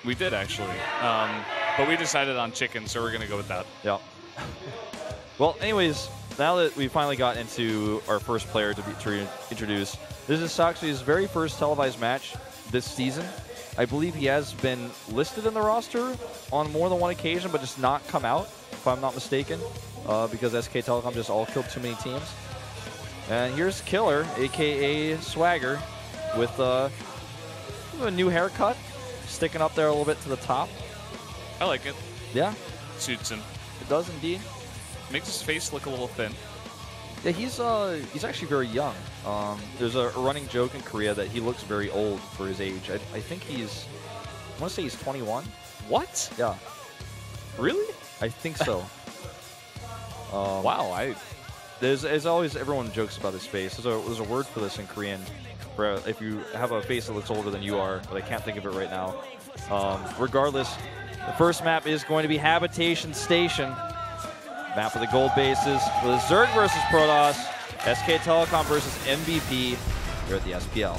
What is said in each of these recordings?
We did, actually. But we decided on chicken, so we're going to go with that. Yeah. Well, anyways, now that we finally got into our first player to introduce, this is Sacsri's very first televised match this season. I believe he has been listed in the roster on more than one occasion, but just not come out, if I'm not mistaken, because SK just all killed too many teams. And here's Killer, a.k.a. Swagger, with a new haircut, sticking up there a little bit to the top. I like it. Yeah. Suits him. It does indeed. Makes his face look a little thin. Yeah, he's actually very young. There's a running joke in Korea that he looks very old for his age. I think I want to say he's 21. What? Yeah. Really? I think so. Wow. There's always, everyone jokes about his face. There's a word for this in Korean, for if you have a face that looks older than you are, but I can't think of it right now. Regardless, the first map is going to be Habitation Station. Map of the gold bases with Zerg versus Protoss, SK Telecom versus MVP here at the SPL.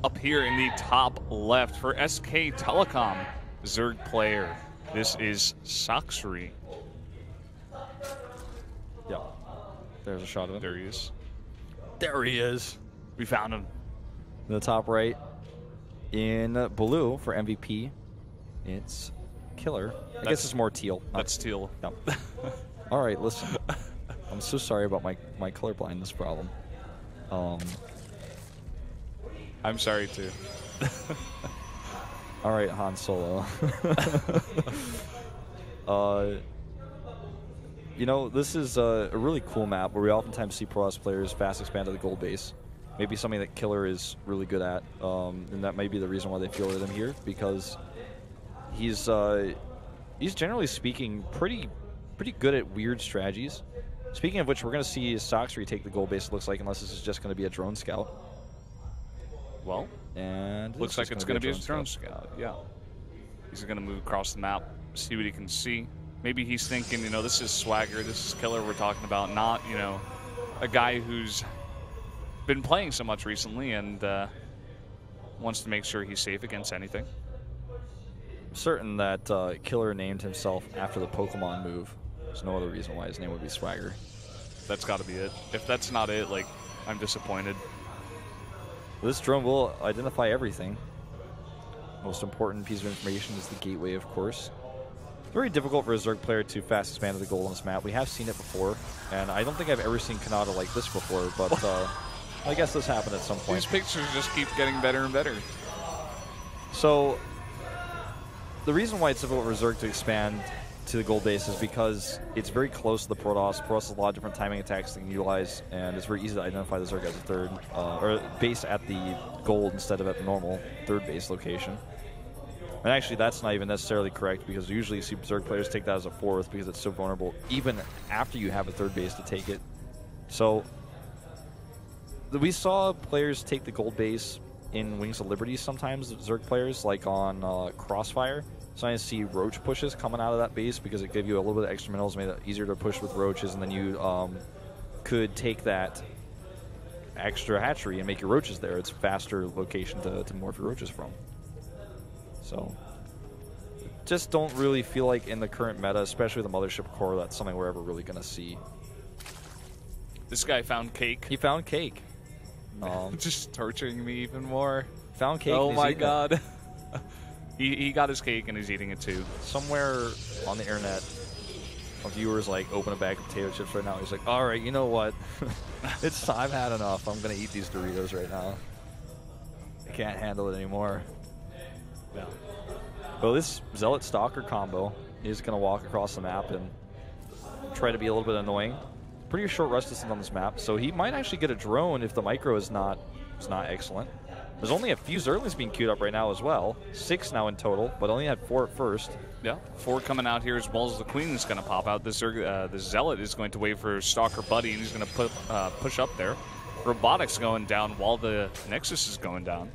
Up here in the top left for SK Telecom, Zerg player. This is Sacsri. Yeah. There's a shot of him. There he is. There he is. We found him. In the top right, in blue for MVP, it's Killer. I guess it's more teal. That's teal. No. All right, listen. I'm so sorry about my color blindness problem. I'm sorry too. All right, Han Solo. You know, this is a really cool map where we oftentimes see Protoss players fast expand to the gold base. Maybe something that Killer is really good at, and that might be the reason why they fielded him here, because he's generally speaking pretty good at weird strategies. Speaking of which, we're going to see Sacsri take the gold base, it looks like, unless this is just going to be a drone scout. Well, and looks like it's going to be a drone scout. Yeah. He's going to move across the map, see what he can see. Maybe he's thinking, you know, this is Swagger, this is Killer we're talking about, not, you know, a guy who's been playing so much recently and wants to make sure he's safe against anything. I'm certain that Killer named himself after the Pokemon move. There's no other reason why his name would be Swagger. That's got to be it. If that's not it, like, I'm disappointed. This drone will identify everything. Most important piece of information is the gateway, of course. Very difficult for a Zerg player to fast expand to the goal on this map. We have seen it before, and I don't think I've ever seen Kanata like this before, but I guess this happened at some point. These pictures just keep getting better and better. So, the reason why it's difficult for Zerg to expand to the gold base is because it's very close to the Protoss. Protoss has a lot of different timing attacks they can utilize, and it's very easy to identify the Zerg as a third, or base at the gold instead of at the normal third base location. And actually, that's not even necessarily correct, because usually you see Zerg players take that as a fourth because it's so vulnerable, even after you have a third base to take it. So, we saw players take the gold base in Wings of Liberty sometimes, Zerg players, like on Crossfire. So I see roach pushes coming out of that base because it gave you a little bit of extra minerals, made it easier to push with roaches, and then you could take that extra hatchery and make your roaches there. It's a faster location to morph your roaches from. So, just don't really feel like in the current meta, especially the Mothership Core, that's something we're ever really going to see. This guy found cake. He found cake. Just torturing me even more. Found cake. Oh my god. He got his cake and he's eating it too. Somewhere on the internet, a viewer's like, open a bag of potato chips right now. He's like, all right, you know what? I've had enough. I'm going to eat these Doritos right now. I can't handle it anymore. Yeah. Well, this Zealot Stalker combo is going to walk across the map and try to be a little bit annoying. Pretty short rest distance on this map, so he might actually get a drone if the micro is not excellent. There's only a few Zerglings being queued up right now as well. 6 now in total, but only had 4 at first. Yeah, 4 coming out here as well as the Queen is going to pop out. The Zealot is going to wait for Stalker Buddy, and he's going to push up there. Robotics going down while the Nexus is going down.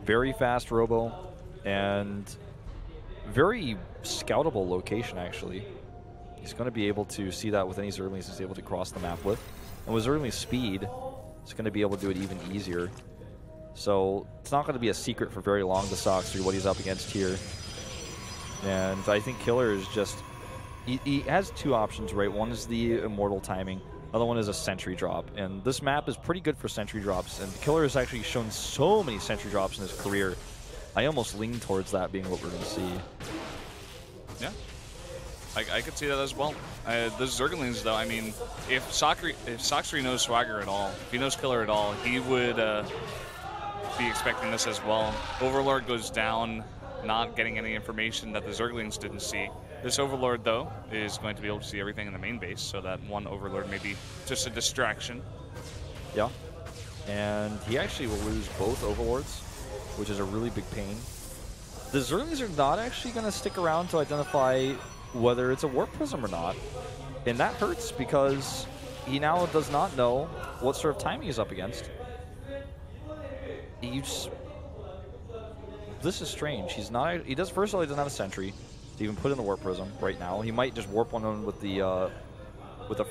Very fast Robo, and very scoutable location, actually. He's going to be able to see that with any Zerglings he's able to cross the map with. And with Zergling's speed, it's going to be able to do it even easier. So it's not going to be a secret for very long to Sacsri what he's up against here. And I think Killer is just... He has 2 options, right? One is the Immortal timing. Other one is a Sentry drop. And this map is pretty good for Sentry drops. And Killer has actually shown so many Sentry drops in his career. I almost lean towards that being what we're going to see. Yeah. I could see that as well. The Zerglings, though, I mean, if Sacsri knows Swagger at all, if he knows Killer at all, he would be expecting this as well. Overlord goes down, not getting any information that the Zerglings didn't see. This Overlord, though, is going to be able to see everything in the main base, so that one Overlord may be just a distraction. Yeah. And he actually will lose both Overlords, which is a really big pain. The Zerglings are not actually going to stick around to identify whether it's a Warp Prism or not. And that hurts because he now does not know what sort of timing he's up against. This is strange. He does, first of all, he doesn't have a Sentry to even put in the Warp Prism right now. He might just warp one on with the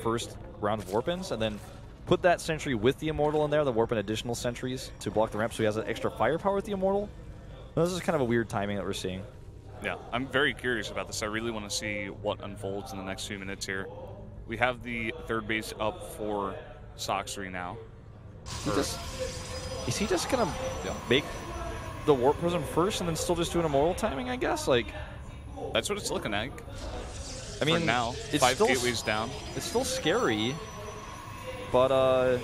first round of warp-ins, and then put that Sentry with the Immortal in there, then warp in additional Sentries to block the ramp so he has that extra firepower with the Immortal. This is kind of a weird timing that we're seeing. Yeah, I'm very curious about this. I really want to see what unfolds in the next few minutes here. We have the third base up for Sacsri now. Is he just going to make the Warp Prism first and then still just do an Immortal timing, I guess? Like, that's what it's looking like. I mean, for now, it's 5 still, gateways down. It's still scary, but I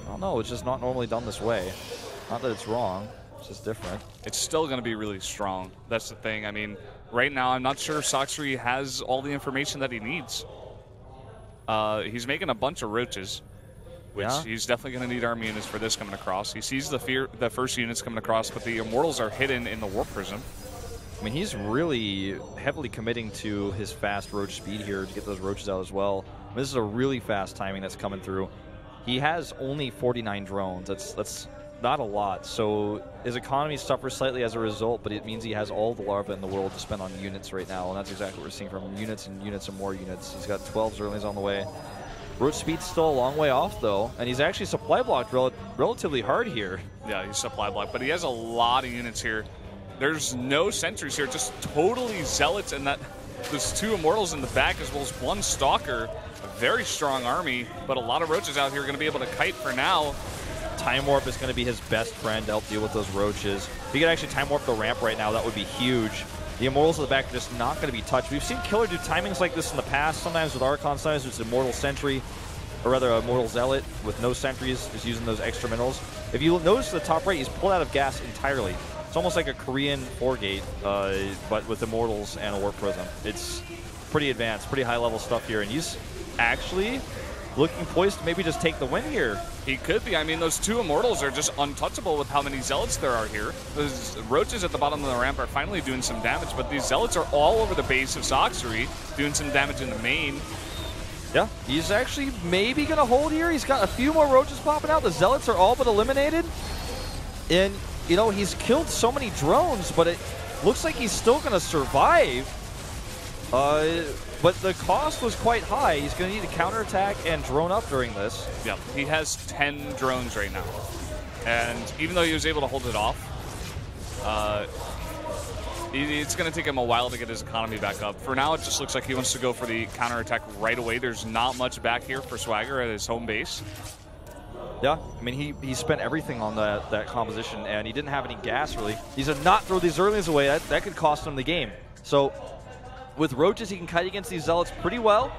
don't know. It's just not normally done this way. Not that it's wrong. It's just different. It's still going to be really strong. That's the thing. I mean, right now, I'm not sure Sacsri has all the information that he needs. He's making a bunch of roaches, which he's definitely going to need army units for this coming across. He sees the first units coming across, but the Immortals are hidden in the Warp Prism. I mean, he's really heavily committing to his fast roach speed here to get those roaches out as well. I mean, this is a really fast timing that's coming through. He has only 49 drones. That's not a lot. So his economy suffers slightly as a result, but it means he has all the larvae in the world to spend on units right now, and that's exactly what we're seeing from him. Units and units and more units. He's got 12 Zerglings on the way. Roach speed's still a long way off, though, and he's actually supply blocked relatively hard here. Yeah, he's supply blocked, but he has a lot of units here. There's no sentries here, just totally Zealots, and there's 2 Immortals in the back as well as 1 Stalker. A very strong army, but a lot of roaches out here are going to be able to kite for now. Time Warp is going to be his best friend to help deal with those roaches. If he could actually Time Warp the ramp right now, that would be huge. The Immortals in the back are just not going to be touched. We've seen Killer do timings like this in the past, sometimes with Archon, sometimes it's Immortal Sentry, or rather a Immortal Zealot with no sentries, just using those extra minerals. If you notice the top right, he's pulled out of gas entirely. It's almost like a Korean 4-gate, but with Immortals and a Warp Prism. It's pretty advanced, pretty high-level stuff here, and he's actually looking poised to maybe just take the win here. He could be. I mean, those 2 Immortals are just untouchable with how many Zealots there are here. Those roaches at the bottom of the ramp are finally doing some damage, but these Zealots are all over the base of Sacsri, doing some damage in the main. Yeah, he's actually maybe going to hold here. He's got a few more roaches popping out. The Zealots are all but eliminated. And, you know, he's killed so many drones, but it looks like he's still going to survive. But the cost was quite high. He's going to need to counterattack and drone up during this. Yeah, he has 10 drones right now. And even though he was able to hold it off, it's going to take him a while to get his economy back up. For now, it just looks like he wants to go for the counterattack right away. There's not much back here for Swagger at his home base. Yeah, I mean, he spent everything on that composition, and he didn't have any gas, really. He said not throw these Zerglings away. That could cost him the game. So with roaches, he can kite against these Zealots pretty well.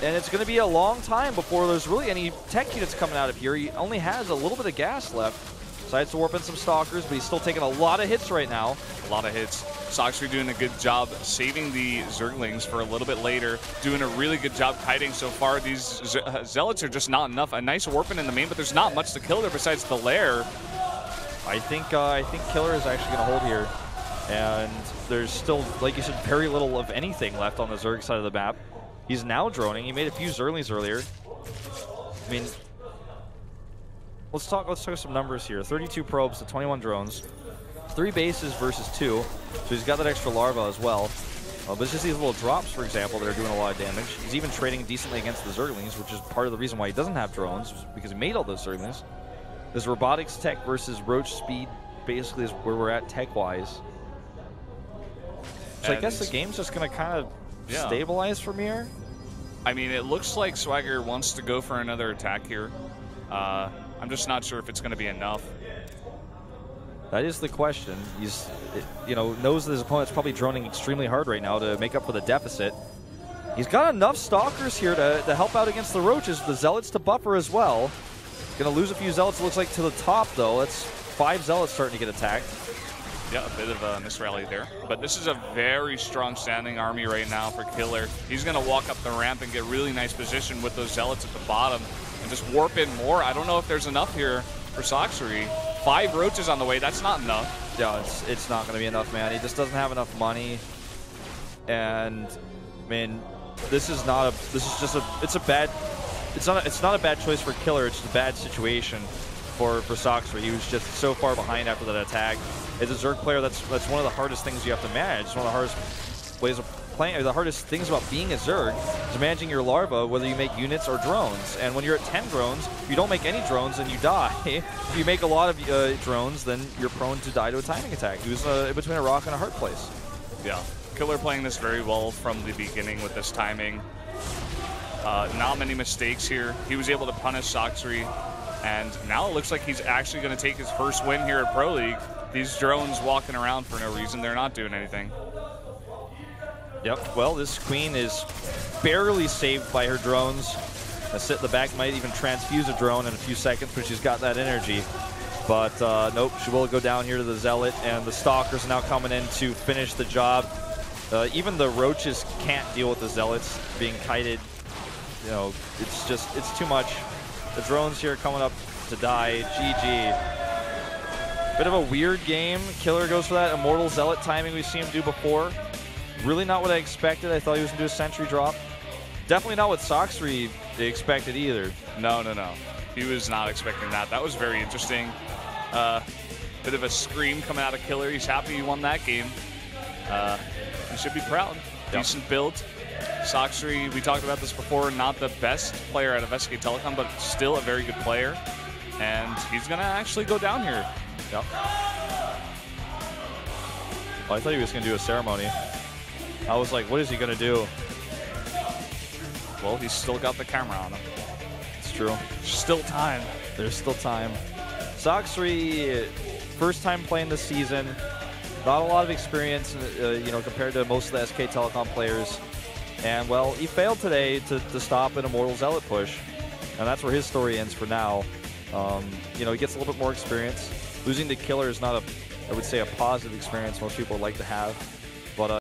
And it's going to be a long time before there's really any tech units coming out of here. He only has a little bit of gas left. Decides to warp in some Stalkers, but he's still taking a lot of hits right now. A lot of hits. Sacsri doing a good job saving the Zerglings for a little bit later. Doing a really good job kiting so far. These Zealots are just not enough. A nice warping in the main, but there's not much to kill there besides the lair. I think Killer is actually going to hold here. And there's still, like you said, very little of anything left on the Zerg side of the map. He's now droning. He made a few Zerglings earlier. I mean, let's talk some numbers here. 32 probes to 21 drones. 3 bases versus 2. So he's got that extra larva as well. But it's just these little drops, for example, that are doing a lot of damage. He's even trading decently against the Zerglings, which is part of the reason why he doesn't have drones, because he made all those Zerglings. This robotics tech versus roach speed basically is where we're at tech-wise. So I guess the game's just going to kind of stabilize from here. I mean, it looks like Swagger wants to go for another attack here. I'm just not sure if it's going to be enough. That is the question. He's, knows that his opponent's probably droning extremely hard right now to make up for the deficit. He's got enough Stalkers here to help out against the Roaches. The Zealots to buffer as well. Going to lose a few Zealots, it looks like, to the top, though. That's 5 Zealots starting to get attacked. Yeah, a bit of a misrally there. But this is a very strong standing army right now for Killer. He's going to walk up the ramp and get really nice position with those Zealots at the bottom and just warp in more. I don't know if there's enough here for Sacsri. 5 Roaches on the way, that's not enough. Yeah, it's not going to be enough, man. He just doesn't have enough money. And, I mean, it's not a bad choice for Killer. It's just a bad situation for Sacsri. He was just so far behind after that attack. As a Zerg player, that's one of the hardest things you have to manage. It's one of the hardest ways of playing, or the hardest things about being a Zerg is managing your larva, whether you make units or drones. And when you're at 10 drones, if you don't make any drones, then you die. If you make a lot of drones, then you're prone to die to a timing attack. He was in between a rock and a hard place. Yeah, Killer playing this very well from the beginning with this timing. Not many mistakes here. He was able to punish Sacsri, and now it looks like he's actually going to take his first win here at Pro League. These drones walking around for no reason. They're not doing anything. Yep, well, this Queen is barely saved by her drones. A Sit in the back might even transfuse a drone in a few seconds when she's got that energy. But nope, she will go down here to the Zealot, and the Stalkers are now coming in to finish the job. Even the Roaches can't deal with the Zealots being kited. It's too much. The drones here coming up to die. GG. Bit of a weird game. Killer goes for that Immortal Zealot timing we've seen him do before. Really not what I expected. I thought he was going to do a sentry drop. Definitely not what Sacsri expected either. No. He was not expecting that. That was very interesting. Bit of a scream coming out of Killer. He's happy he won that game. He should be proud. Yep. Decent build. Sacsri, we talked about this before, not the best player out of SKT1, but still a very good player. And he's going to actually go down here. Yep. Well, I thought he was going to do a ceremony. I was like, what is he going to do? Well, he's still got the camera on him. It's true. Still time. There's still time. Sacsri, first time playing this season. Not a lot of experience, compared to most of the SK players. And, well, he failed today to stop an Immortal Zealot push. And that's where his story ends for now. He gets a little bit more experience. Losing to Killer is not I would say, a positive experience most people would like to have.